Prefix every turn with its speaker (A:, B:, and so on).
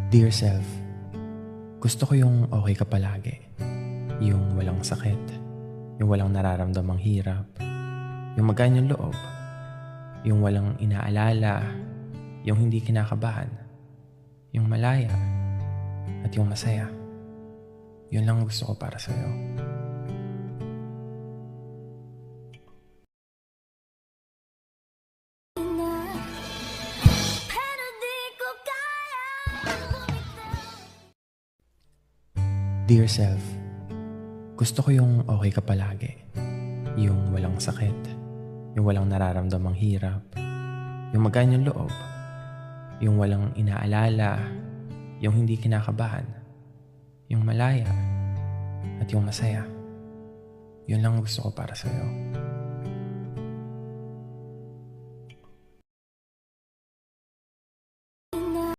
A: Dear self, gusto ko yung okay ka palagi. Yung walang sakit, yung walang nararamdamang hirap, yung magaan yung loob, yung walang inaalala, yung hindi kinakabahan, yung malaya, at yung masaya. Yun lang gusto ko para sa'yo. Dear self, gusto ko yung okay ka palagi. Yung walang sakit, yung walang nararamdamang hirap, yung magaan yung loob, yung walang inaalala, yung hindi kinakabahan, yung malaya, at yung masaya. Yun lang gusto ko para sa'yo.